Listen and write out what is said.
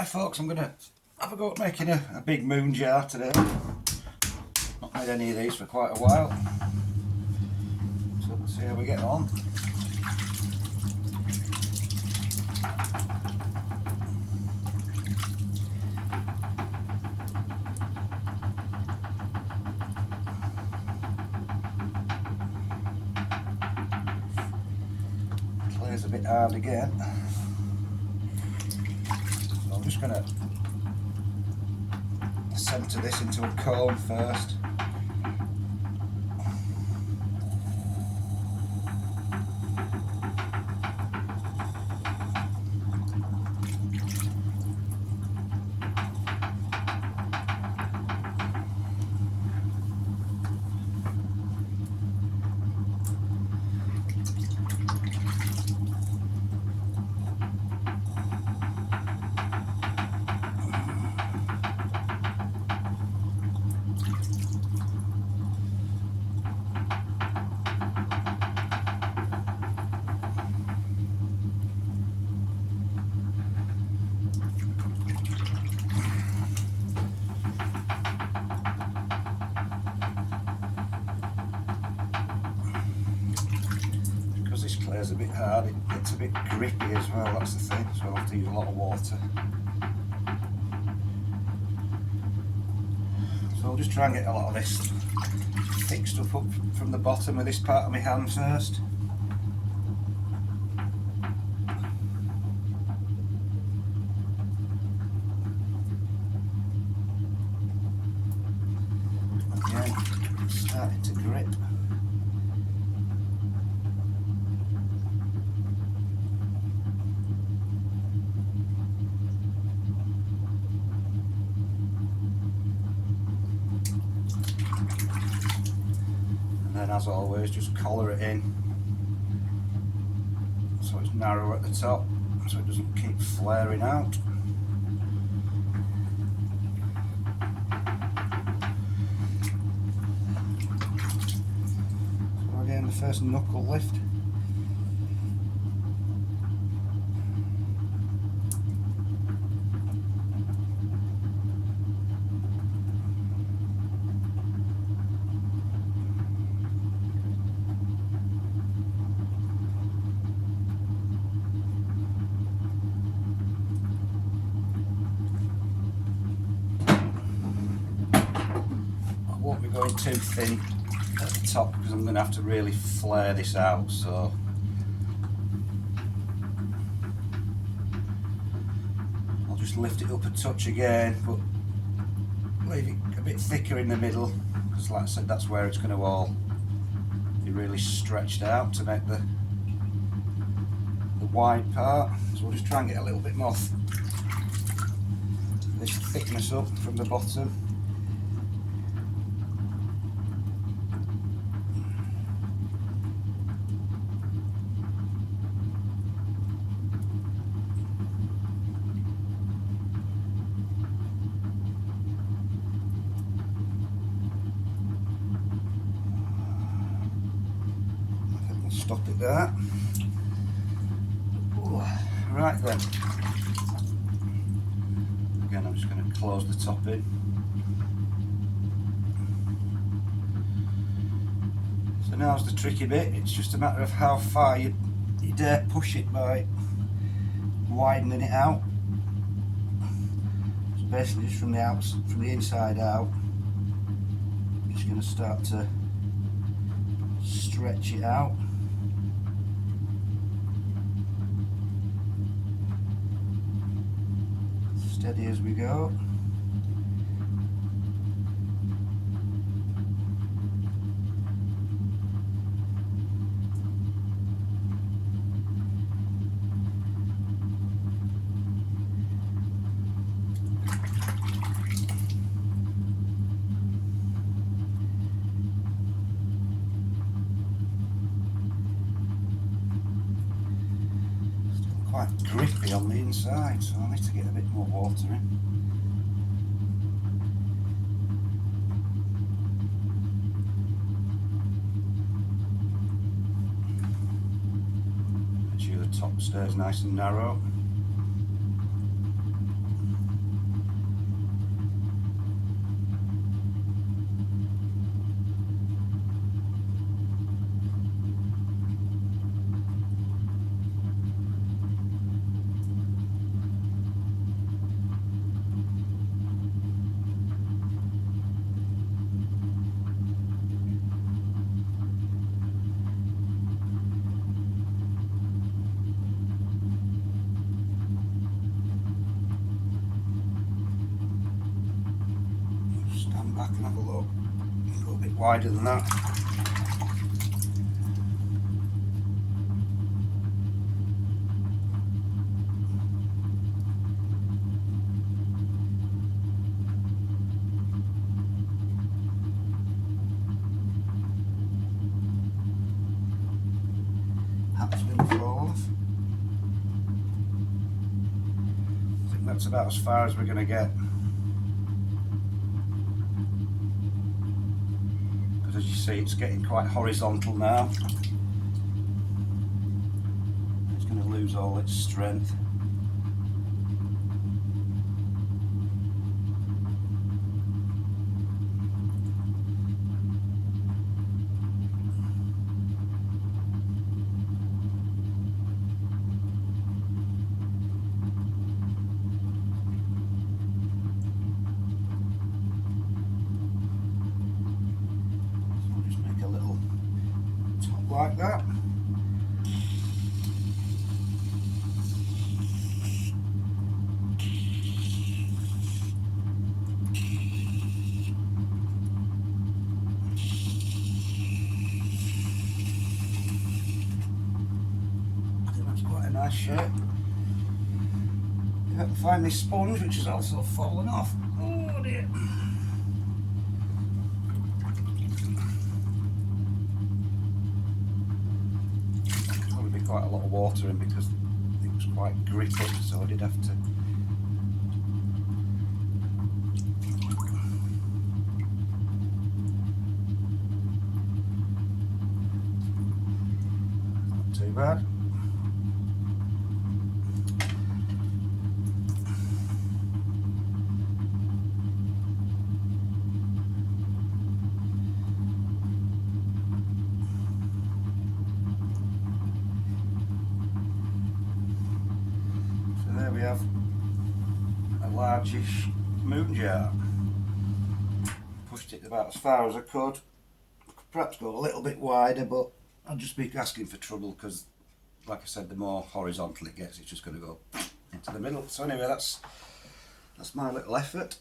Hi folks, I'm going to have a go at making a big moon jar today. Not made any of these for quite a while, so we'll see how we get on. Clay's a bit hard again, so I'm just going to centre this into a cone first. This clay is a bit hard, it gets a bit grippy as well, that's the thing, so I'll have to use a lot of water. So I'll just try and get a lot of this fixed up from the bottom with this part of my hand first. Again, it's starting to grip. And as always, just collar it in so it's narrow at the top, so it doesn't keep flaring out. So again, the first knuckle lift. Won't be going too thin at the top because I'm going to have to really flare this out, so I'll just lift it up a touch again, but leave it a bit thicker in the middle because, like I said, that's where it's going to all be really stretched out to make the wide part. So we'll just try and get a little bit more this thickness up from the bottom. Stop it there. Right then. Again, I'm just going to close the top in. So now's the tricky bit. It's just a matter of how far you dare push it by widening it out. So basically, just from the inside out, I'm just going to start to stretch it out. Steady as we go. Still quite grippy on the inside, so I need to get a bit more water in. Make sure the top stays nice and narrow. bit wider than that. That's going to fall off. I think that's about as far as we're going to get. Because as you see, it's getting quite horizontal now. It's going to lose all its strength. Like that. I think that's quite a nice shape. You have to find this sponge, which has also fallen off. Oh dear. Quite a lot of water in because it was quite gritty, so I did have to. Not too bad. There we have a largish moon jar. Pushed it about as far as I could. Perhaps go a little bit wider, but I'll just be asking for trouble because, like I said, the more horizontal it gets, it's just going to go into the middle. So anyway, that's my little effort.